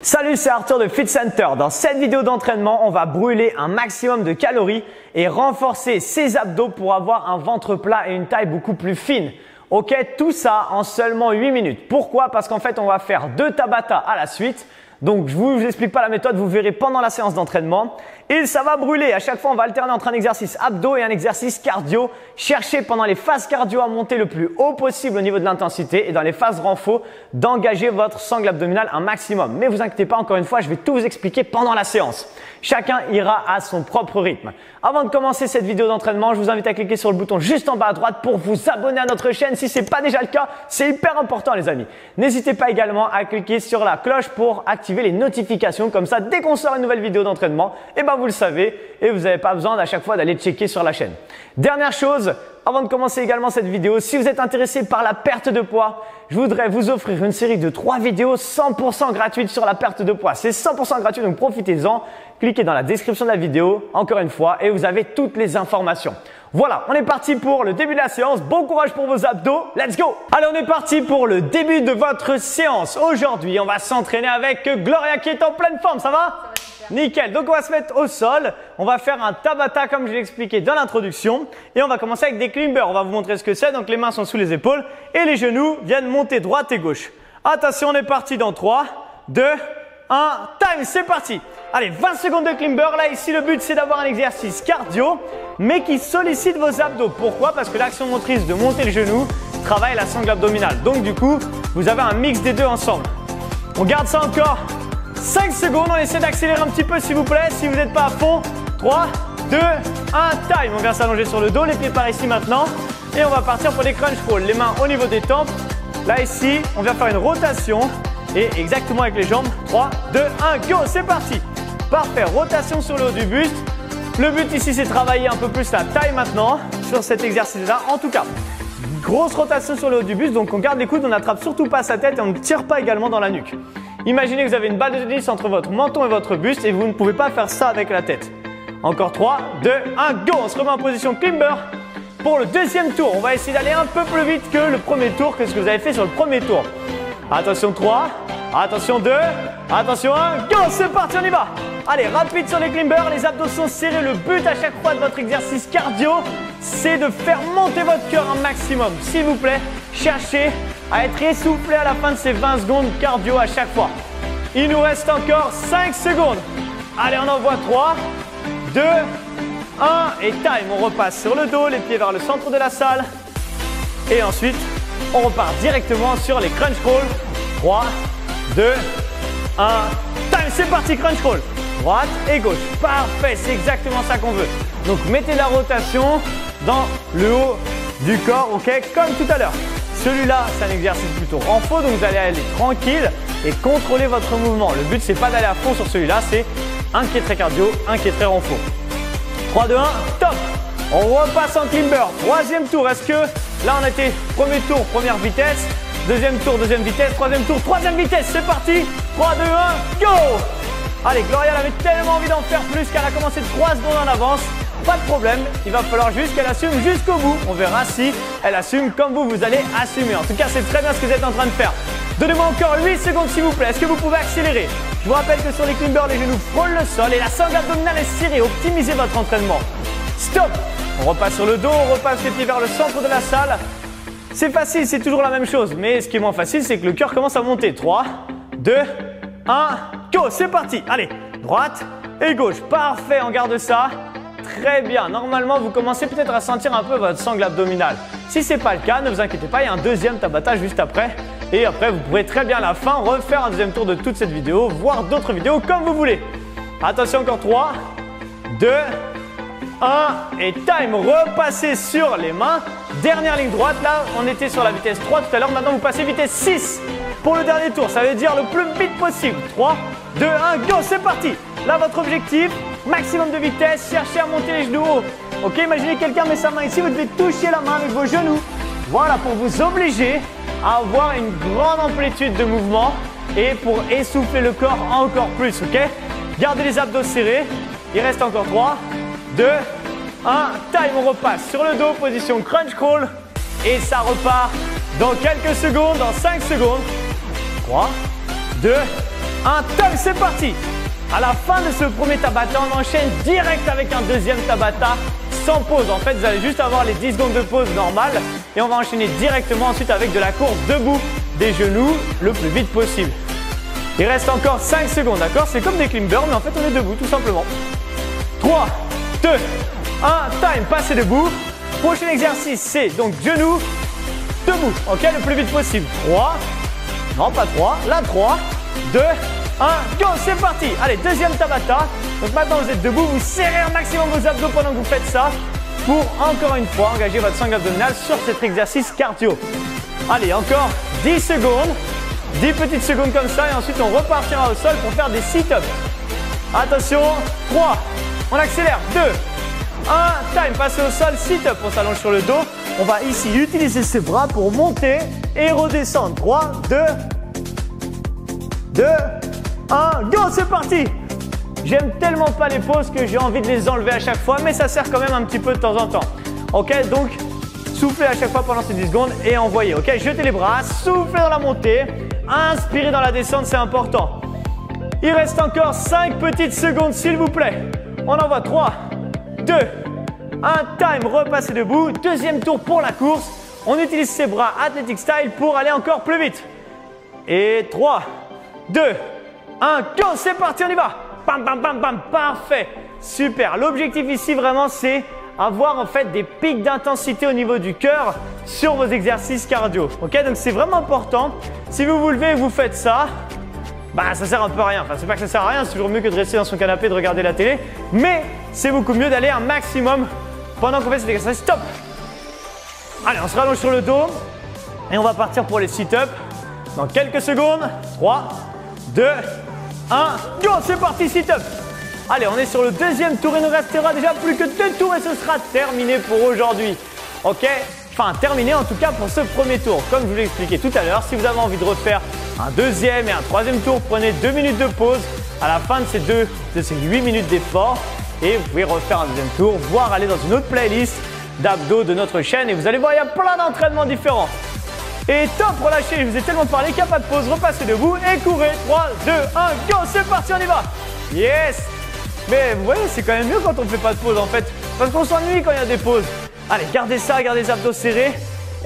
Salut, c'est Arthur de Fit Center. Dans cette vidéo d'entraînement, on va brûler un maximum de calories et renforcer ses abdos pour avoir un ventre plat et une taille beaucoup plus fine. Ok, tout ça en seulement 8 minutes. Pourquoi? Parce qu'en fait, on va faire 2 Tabata à la suite. Donc, je vous explique pas la méthode, vous verrez pendant la séance d'entraînement. Et ça va brûler. À chaque fois, on va alterner entre un exercice abdos et un exercice cardio. Cherchez pendant les phases cardio à monter le plus haut possible au niveau de l'intensité et dans les phases renfo, d'engager votre sangle abdominale un maximum. Mais vous inquiétez pas, encore une fois, je vais tout vous expliquer pendant la séance. Chacun ira à son propre rythme. Avant de commencer cette vidéo d'entraînement, je vous invite à cliquer sur le bouton juste en bas à droite pour vous abonner à notre chaîne. Si ce n'est pas déjà le cas, c'est hyper important les amis. N'hésitez pas également à cliquer sur la cloche pour activer les notifications. Comme ça, dès qu'on sort une nouvelle vidéo d'entraînement, vous le savez et vous n'avez pas besoin à chaque fois d'aller checker sur la chaîne. Dernière chose, avant de commencer également cette vidéo, si vous êtes intéressé par la perte de poids, je voudrais vous offrir une série de 3 vidéos 100% gratuites sur la perte de poids. C'est 100% gratuit, donc profitez-en. Cliquez dans la description de la vidéo, encore une fois, et vous avez toutes les informations. Voilà, on est parti pour le début de la séance. Bon courage pour vos abdos. Let's go! Allez, on est parti pour le début de votre séance. Aujourd'hui, on va s'entraîner avec Gloria qui est en pleine forme. Ça va? Nickel. Donc, on va se mettre au sol. On va faire un Tabata comme je l'ai expliqué dans l'introduction. Et on va commencer avec des climbers. On va vous montrer ce que c'est. Donc, les mains sont sous les épaules et les genoux viennent monter droite et gauche. Attention, on est parti dans 3, 2, 1, time, c'est parti. Allez, 20 secondes de climber. Là, ici, le but, c'est d'avoir un exercice cardio, mais qui sollicite vos abdos. Pourquoi? Parce que l'action motrice de monter le genou travaille la sangle abdominale. Donc, du coup, vous avez un mix des deux ensemble. On garde ça encore 5 secondes. On essaie d'accélérer un petit peu, s'il vous plaît. Si vous n'êtes pas à fond, 3, 2, 1, time. On vient s'allonger sur le dos, les pieds par ici maintenant. Et on va partir pour les crunch rolls. Les mains au niveau des tempes. Là, ici, on vient faire une rotation. Et exactement avec les jambes. 3, 2, 1, go, c'est parti. Parfait, rotation sur le haut du buste. Le but ici, c'est de travailler un peu plus la taille maintenant sur cet exercice-là. En tout cas, grosse rotation sur le haut du buste. Donc, on garde les coudes, on n'attrape surtout pas sa tête et on ne tire pas également dans la nuque. Imaginez que vous avez une balle de tennis entre votre menton et votre buste et vous ne pouvez pas faire ça avec la tête. Encore 3, 2, 1, go. On se remet en position climber pour le deuxième tour. On va essayer d'aller un peu plus vite que le premier tour, que ce que vous avez fait sur le premier tour. Attention 3, attention 2, attention 1, go, c'est parti, on y va. Allez, rapide sur les climbers, les abdos sont serrés. Le but à chaque fois de votre exercice cardio, c'est de faire monter votre cœur un maximum. S'il vous plaît, cherchez à être essoufflé à la fin de ces 20 secondes cardio à chaque fois. Il nous reste encore 5 secondes. Allez, on envoie 3, 2, 1 et time. On repasse sur le dos, les pieds vers le centre de la salle. Et ensuite, on repart directement sur les crunch rolls. 3, 2, 1, time, c'est parti, crunch roll. Droite et gauche. Parfait, c'est exactement ça qu'on veut. Donc, mettez la rotation dans le haut du corps, ok, comme tout à l'heure. Celui-là, c'est un exercice plutôt renfo, donc vous allez aller tranquille et contrôler votre mouvement. Le but, c'est pas d'aller à fond sur celui-là, c'est un qui est très cardio, un qui est très renfo. 3, 2, 1, top. On repasse en climber. Troisième tour. Est-ce que là, on était premier tour, première vitesse. Deuxième tour, deuxième vitesse. Troisième tour, troisième vitesse. C'est parti. 3, 2, 1, go. Allez, Gloria, elle avait tellement envie d'en faire plus qu'elle a commencé 3 secondes en avance. Pas de problème. Il va falloir juste qu'elle assume jusqu'au bout. On verra si elle assume comme vous allez assumer. En tout cas, c'est très bien ce que vous êtes en train de faire. Donnez-moi encore 8 secondes s'il vous plaît. Est-ce que vous pouvez accélérer? Je vous rappelle que sur les climbers, les genoux frôlent le sol et la sangle abdominale est serrée. Optimisez votre entraînement. Stop. On repasse sur le dos, on repasse les pieds vers le centre de la salle. C'est facile, c'est toujours la même chose. Mais ce qui est moins facile, c'est que le cœur commence à monter. 3, 2, 1, go. C'est parti. Allez, droite et gauche. Parfait, on garde ça. Très bien. Normalement, vous commencez peut-être à sentir un peu votre sangle abdominale. Si ce n'est pas le cas, ne vous inquiétez pas, il y a un deuxième Tabata juste après. Et après, vous pourrez très bien à la fin refaire un deuxième tour de toute cette vidéo, voire d'autres vidéos comme vous voulez. Attention, encore 3, 2, 1 et time. Repassez sur les mains. Dernière ligne droite. Là, on était sur la vitesse 3 tout à l'heure. Maintenant, vous passez vitesse 6 pour le dernier tour. Ça veut dire le plus vite possible. 3, 2, 1, go. C'est parti. Là, votre objectif, maximum de vitesse. Cherchez à monter les genoux haut. Ok, imaginez quelqu'un met sa main ici. Vous devez toucher la main avec vos genoux. Voilà, pour vous obliger à avoir une grande amplitude de mouvement et pour essouffler le corps encore plus. Ok, gardez les abdos serrés. Il reste encore 3, 2, 1, time, on repasse sur le dos, position crunch crawl et ça repart dans quelques secondes, dans 5 secondes. 3, 2, 1, 1, top, c'est parti. À la fin de ce premier Tabata, on enchaîne direct avec un deuxième Tabata sans pause. En fait, vous allez juste avoir les 10 secondes de pause normale et on va enchaîner directement ensuite avec de la course debout, des genoux le plus vite possible. Il reste encore 5 secondes, d'accord? C'est comme des climbers, mais en fait, on est debout tout simplement. 3, 2, 1, time, passez debout. Prochain exercice, c'est donc genoux, debout, ok? Le plus vite possible. 3, non pas 3, là 3, 2, 1, go, c'est parti. Allez, deuxième Tabata. Donc maintenant, vous êtes debout, vous serrez un maximum vos abdos pendant que vous faites ça pour, encore une fois, engager votre sangle abdominale sur cet exercice cardio. Allez, encore 10 secondes, 10 petites secondes comme ça et ensuite, on repartira au sol pour faire des sit-ups. Attention, 3, on accélère, 2, 1, time, passez au sol, sit-up, on s'allonge sur le dos. On va ici utiliser ses bras pour monter et redescendre. 3, 2, 1, go, c'est parti. J'aime tellement pas les pauses que j'ai envie de les enlever à chaque fois, mais ça sert quand même un petit peu de temps en temps. Ok, donc soufflez à chaque fois pendant ces 10 secondes et envoyez. Ok, jetez les bras, soufflez dans la montée, inspirez dans la descente, c'est important. Il reste encore 5 petites secondes s'il vous plaît. On envoie 3, 2, 1, time, repassez debout. Deuxième tour pour la course. On utilise ses bras athletic style pour aller encore plus vite. Et 3, 2, 1, go, c'est parti, on y va. Bam, bam, bam, bam, parfait. Super. L'objectif ici vraiment c'est avoir en fait des pics d'intensité au niveau du cœur sur vos exercices cardio. Ok, donc c'est vraiment important. Si vous vous levez et vous faites ça, bah ça sert un peu à rien. Enfin, c'est pas que ça sert à rien, c'est toujours mieux que de rester dans son canapé et de regarder la télé. Mais c'est beaucoup mieux d'aller un maximum pendant qu'on fait cet exercice. Stop. Allez, on se rallonge sur le dos et on va partir pour les sit-ups dans quelques secondes. 3, 2, 1, go, c'est parti, sit-up. Allez, on est sur le deuxième tour, il nous restera déjà plus que 2 tours et ce sera terminé pour aujourd'hui. Ok, enfin terminé en tout cas pour ce premier tour. Comme je vous l'ai expliqué tout à l'heure, si vous avez envie de refaire un deuxième et un troisième tour, prenez 2 minutes de pause à la fin de ces 8 minutes d'effort et vous pouvez refaire un deuxième tour, voire aller dans une autre playlist d'abdos de notre chaîne et vous allez voir, il y a plein d'entraînements différents. Et top, relâchez, je vous ai tellement parlé qu'il n'y a pas de pause, repassez debout et courez. 3, 2, 1, go, c'est parti, on y va. Yes. Mais vous voyez, c'est quand même mieux quand on ne fait pas de pause en fait, parce qu'on s'ennuie quand il y a des pauses. Allez, gardez ça, gardez les abdos serrés.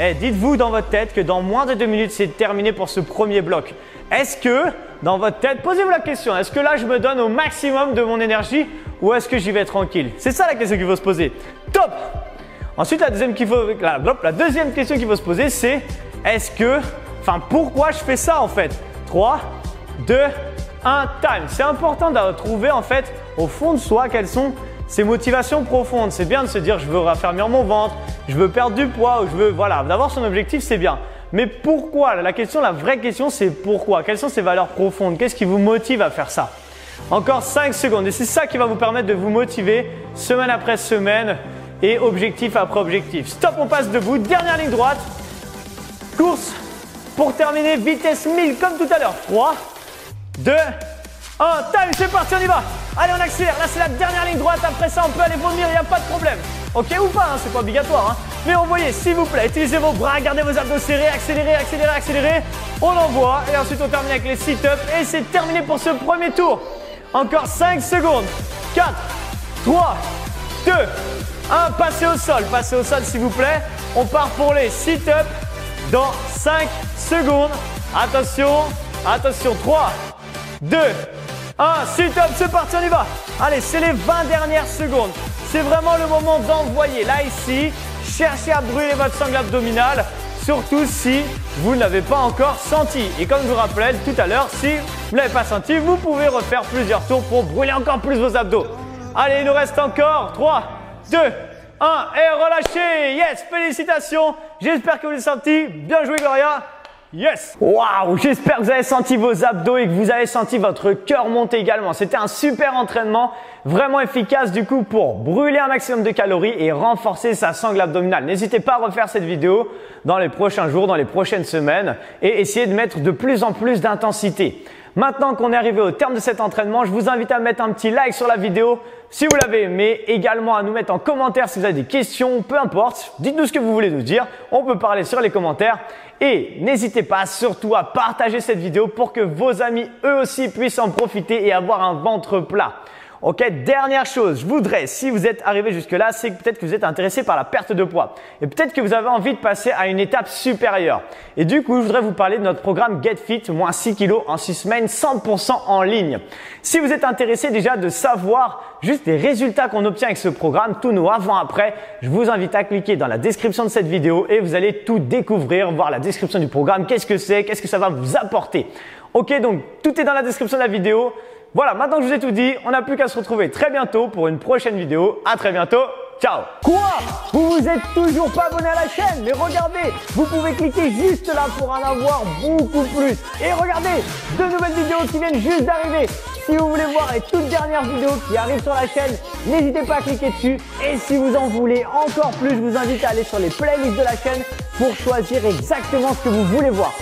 Et dites-vous dans votre tête que dans moins de 2 minutes, c'est terminé pour ce premier bloc. Est-ce que, dans votre tête, posez-vous la question, est-ce que là, je me donne au maximum de mon énergie ou est-ce que j'y vais tranquille? C'est ça la question qu'il faut se poser. Top. Ensuite, la deuxième question qu'il faut se poser, c'est pourquoi je fais ça en fait? 3, 2, 1, time. C'est important de trouver en fait au fond de soi quelles sont ces motivations profondes. C'est bien de se dire je veux raffermir mon ventre, je veux perdre du poids ou je veux, voilà, d'avoir son objectif, c'est bien. Mais pourquoi? La vraie question c'est pourquoi? Quelles sont ces valeurs profondes? Qu'est-ce qui vous motive à faire ça? Encore 5 secondes et c'est ça qui va vous permettre de vous motiver semaine après semaine et objectif après objectif. Stop, on passe debout, dernière ligne droite. Course pour terminer, vitesse 1000 comme tout à l'heure. 3, 2, 1, time, c'est parti, on y va. Allez, on accélère. Là, c'est la dernière ligne droite. Après ça, on peut aller vomir, il n'y a pas de problème. Ok ou pas, hein, c'est pas obligatoire. Hein. Mais envoyez, s'il vous plaît. Utilisez vos bras, gardez vos abdos serrés, accélérez, accélérez, accélérez. On envoie et ensuite on termine avec les sit-ups. Et c'est terminé pour ce premier tour. Encore 5 secondes. 4, 3, 2, 1. Passez au sol s'il vous plaît. On part pour les sit-ups dans 5 secondes. Attention, attention. 3, 2, 1. Sit-up, c'est parti, on y va. Allez, c'est les 20 dernières secondes. C'est vraiment le moment d'envoyer. Là, ici, cherchez à brûler votre sangle abdominale, surtout si vous ne l'avez pas encore senti. Et comme je vous rappelais tout à l'heure, si vous ne l'avez pas senti, vous pouvez refaire plusieurs tours pour brûler encore plus vos abdos. Allez, il nous reste encore 3, 2, 1 et relâchez. Yes, félicitations. J'espère que vous l'avez senti. Bien joué, Gloria. Yes! Waouh! J'espère que vous avez senti vos abdos et que vous avez senti votre cœur monter également. C'était un super entraînement, vraiment efficace du coup pour brûler un maximum de calories et renforcer sa sangle abdominale. N'hésitez pas à refaire cette vidéo dans les prochains jours, dans les prochaines semaines et essayez de mettre de plus en plus d'intensité. Maintenant qu'on est arrivé au terme de cet entraînement, je vous invite à mettre un petit like sur la vidéo si vous l'avez aimé, également à nous mettre en commentaire si vous avez des questions, peu importe, dites-nous ce que vous voulez nous dire, on peut parler sur les commentaires et n'hésitez pas surtout à partager cette vidéo pour que vos amis eux aussi puissent en profiter et avoir un ventre plat. Ok, dernière chose, je voudrais, si vous êtes arrivé jusque là, c'est que peut-être que vous êtes intéressé par la perte de poids et peut-être que vous avez envie de passer à une étape supérieure. Et du coup, je voudrais vous parler de notre programme Get Fit, moins 6 kg en 6 semaines, 100% en ligne. Si vous êtes intéressé déjà de savoir juste les résultats qu'on obtient avec ce programme, tous nos avant-après, je vous invite à cliquer dans la description de cette vidéo et vous allez tout découvrir, voir la description du programme, qu'est-ce que c'est, qu'est-ce que ça va vous apporter. Ok, donc tout est dans la description de la vidéo. Voilà, maintenant que je vous ai tout dit, on n'a plus qu'à se retrouver très bientôt pour une prochaine vidéo. À très bientôt. Ciao. Quoi? Vous vous êtes toujours pas abonné à la chaîne? Mais regardez, vous pouvez cliquer juste là pour en avoir beaucoup plus. Et regardez, 2 nouvelles vidéos qui viennent juste d'arriver. Si vous voulez voir les toutes dernières vidéos qui arrivent sur la chaîne, n'hésitez pas à cliquer dessus. Et si vous en voulez encore plus, je vous invite à aller sur les playlists de la chaîne pour choisir exactement ce que vous voulez voir.